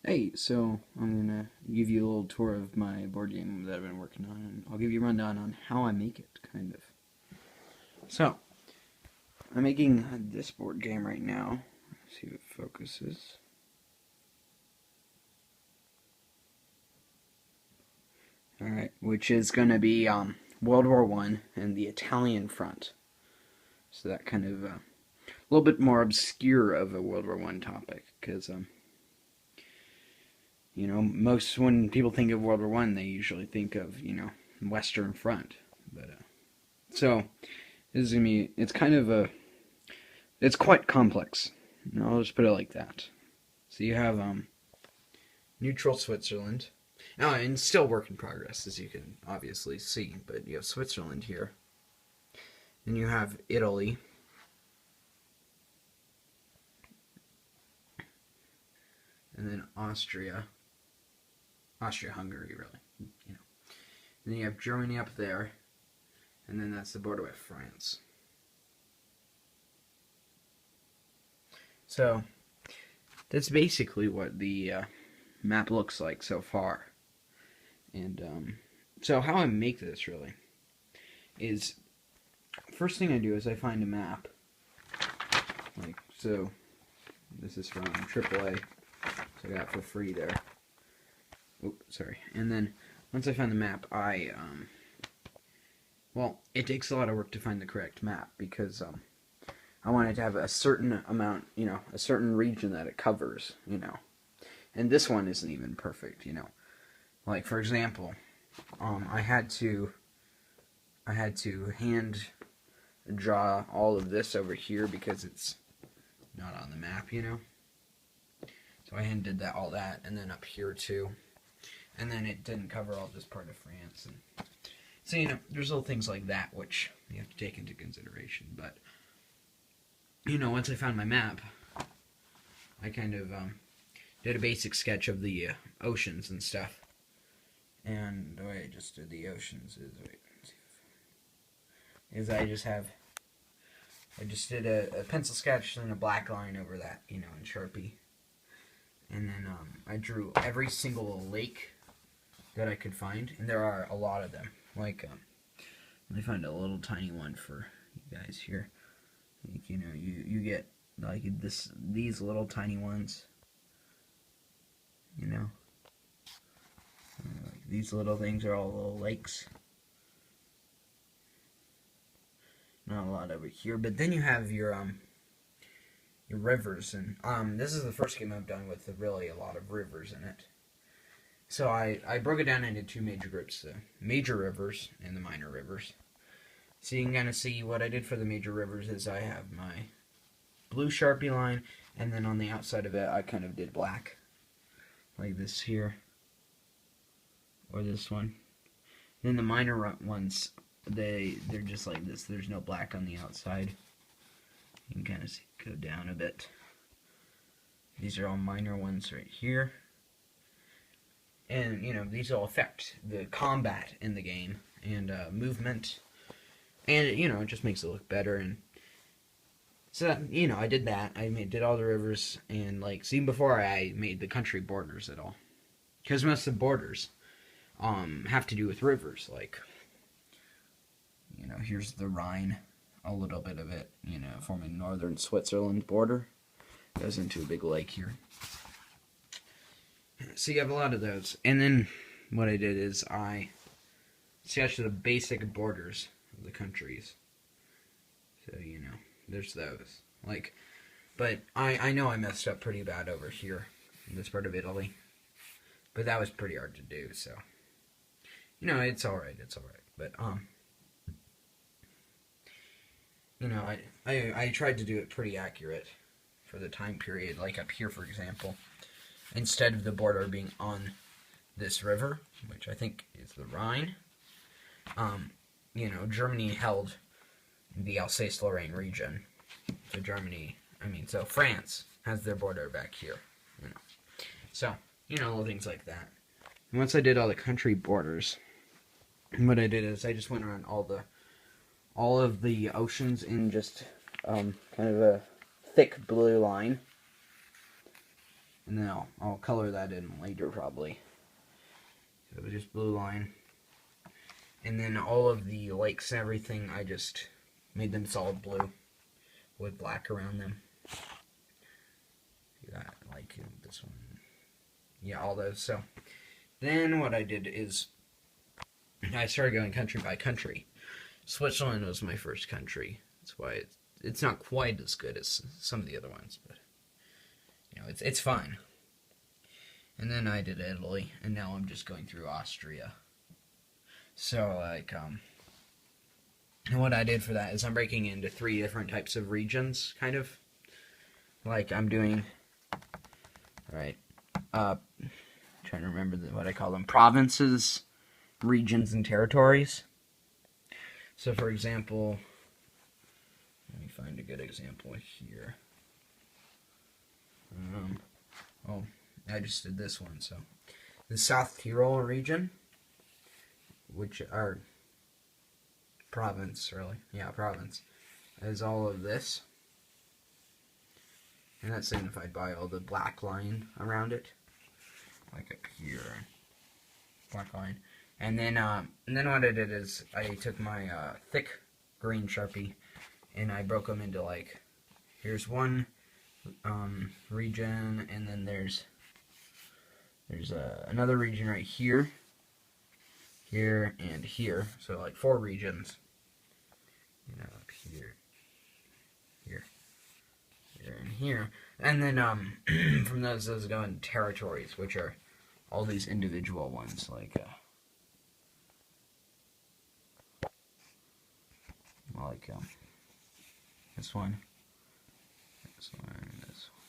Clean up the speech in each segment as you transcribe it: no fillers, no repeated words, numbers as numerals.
Hey, so I'm gonna give you a little tour of my board game that I've been working on, and I'll give you a rundown on how I make it, kind of. So, I'm making this board game right now. Let's see if it focuses. Alright, which is gonna be World War I and the Italian front. So that kind of a little bit more obscure of a World War I topic, because most when people think of World War One, they usually think of Western Front. But so this is gonna be. It's kind of a. It's quite complex. I'll just put it like that. So you have neutral Switzerland. Now, and still work in progress, as you can obviously see. But you have Switzerland here. Then you have Italy. And then Austria-Hungary, really. And then you have Germany up there, and then that's the border with France. So that's basically what the map looks like so far. And so how I make this really is, first thing I do is I find a map. Like so, this is from AAA. So I got it for free there. Oops, sorry. And then once I find the map, well, it takes a lot of work to find the correct map because I want it to have a certain amount, a certain region that it covers, And this one isn't even perfect, Like for example, I had to hand draw all of this over here because it's not on the map, So I hand did all that, and then up here too. And then it didn't cover all this part of France. And so, there's little things like that which you have to take into consideration. But, once I found my map, I kind of did a basic sketch of the oceans and stuff. And the way I just did the oceans is, I just did a pencil sketch and a black line over that, in Sharpie. And then I drew every single lake that I could find, and there are a lot of them. Like, let me find a little tiny one for you guys here. Like, you get like these little tiny ones. Like these little things are all little lakes. Not a lot over here, but then you have your rivers, and this is the first game I've done with really a lot of rivers in it. So I broke it down into two major groups, the major rivers and the minor rivers. So you can kind of see what I did for the major rivers is I have my blue Sharpie line, and then on the outside of it I kind of did black, like this here, or this one. Then the minor ones, they're just like this. There's no black on the outside. You can kind of go down a bit. These are all minor ones right here. And, these all affect the combat in the game and movement. And, it just makes it look better. And so, I did that. I did all the rivers and, see, before I made the country borders at all. Because most of the borders have to do with rivers. Like, here's the Rhine. A little bit of it, forming northern Switzerland border. Goes into a big lake here. So you have a lot of those. And then what I did is I sketched the basic borders of the countries. So, there's those. But I know I messed up pretty bad over here in this part of Italy. But that was pretty hard to do, so. It's alright, But, I tried to do it pretty accurate for the time period, like up here, for example. Instead of the border being on this river, which I think is the Rhine, Germany held the Alsace-Lorraine region. So France has their border back here, So, little things like that. And once I did all the country borders, what I did is I just went around all of the oceans in just kind of a thick blue line. and then I'll color that in later probably. So just blue line. And then all of the lakes and everything, I just made them solid blue with black around them. See that, like this one. Yeah, all those. So then what I did is I started going country by country. Switzerland was my first country. That's why it's not quite as good as some of the other ones, but you know, it's fine. And then I did Italy, and now I'm just going through Austria. So like and what I did for that is I'm breaking into 3 different types of regions, kind of. Like I'm doing, right, trying to remember what I call them, provinces, regions, and territories. So for example, let me find a good example here. Oh, I just did this one. So the South Tyrol region, which are province, really, yeah, province, is all of this, and that's signified by all the black line around it, like up here, black line. And then what I did is I took my thick green Sharpie and I broke them into, like, here's one region, and then there's another region right here, here, and here. So like 4 regions. You know, up here, here, here, and here. And then from those go into territories, which are all these individual ones, like this one, this one, this one.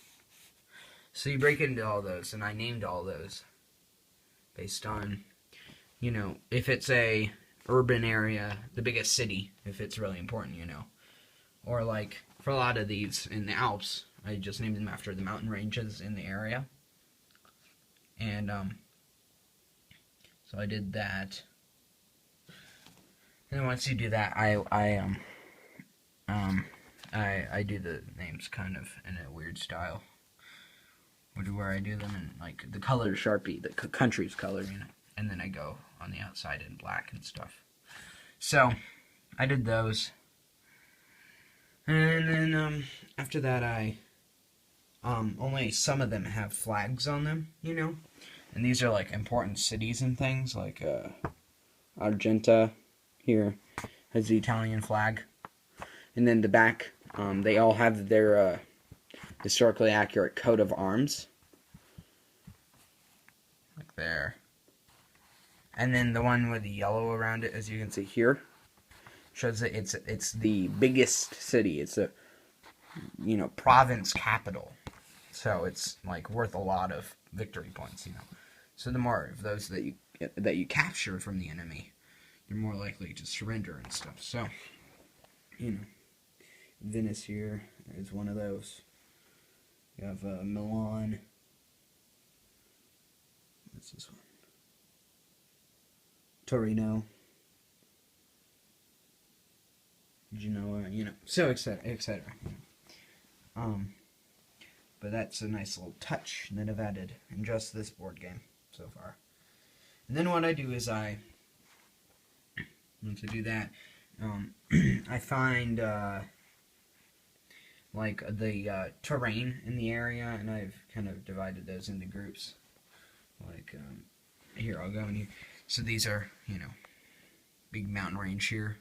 So you break into all those, and I named all those based on, you know, if it's a urban area, the biggest city, if it's really important, you know. Or like, for a lot of these in the Alps, I just named them after the mountain ranges in the area. And, so I did that. And then once you do that, I do the names kind of in a weird style, where I do them in like the color Sharpie, the country's color, you know, and then I go on the outside in black and stuff. So I did those, and then after that I only some of them have flags on them, you know, and these are like important cities and things, like Argenta here has the Italian flag. And then the back, they all have their historically accurate coat of arms. Like there. And then the one with the yellow around it, as you can see here, shows that it's the biggest city. It's a, you know, province capital. So it's like worth a lot of victory points, you know. So the more of those that you capture from the enemy, you're more likely to surrender and stuff. So, you know. Venice here is one of those. You have Milan. What's this one? Torino. Genoa, you know. So, etc., etc. But that's a nice little touch that I've added in just this board game so far. And then what I do is once I do that, I find like the terrain in the area, and I've kind of divided those into groups. Like here, I'll go in here. So these are, you know, big mountain range here.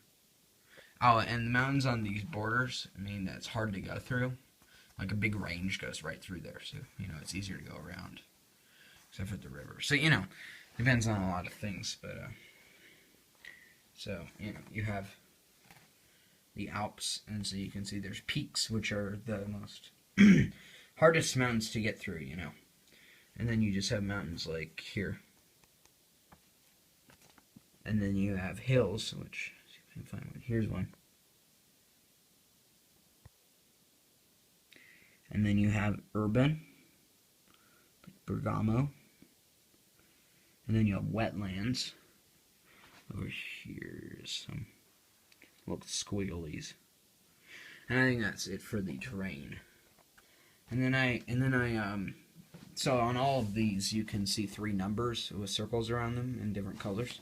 Oh, and the mountains on these borders, I mean, that's hard to go through. Like a big range goes right through there, so, you know, it's easier to go around. Except for the river. So, you know, depends on a lot of things, but, so, you know, you have the Alps, and so you can see there's peaks, which are the most hardest mountains to get through, you know. And then you just have mountains like here. And then you have hills, which, see if I can find one. Here's one. And then you have urban, like Bergamo. And then you have wetlands. Over here's some little squigglies. And I think that's it for the terrain. And then I So on all of these, you can see 3 numbers with circles around them in different colors.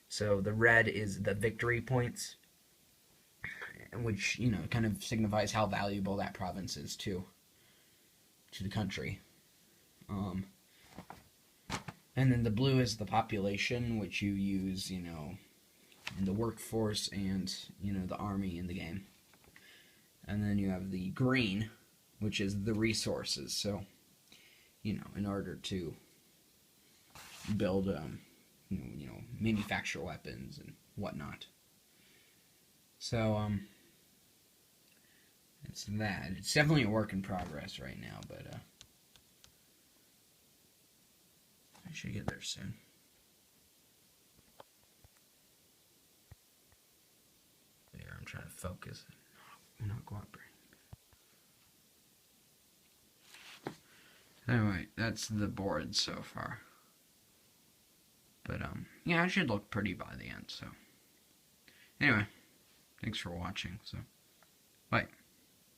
So the red is the victory points, which, kind of signifies how valuable that province is to the country. And then the blue is the population, which you use, in the workforce and, the army in the game. And then you have the green, which is the resources. So, in order to build, manufacture weapons and whatnot. So, it's that. It's definitely a work in progress right now, but, I should get there soon. There, I'm trying to focus. I'm not cooperating. Anyway, that's the board so far. But, yeah, it should look pretty by the end, so. Anyway, thanks for watching, so. Bye.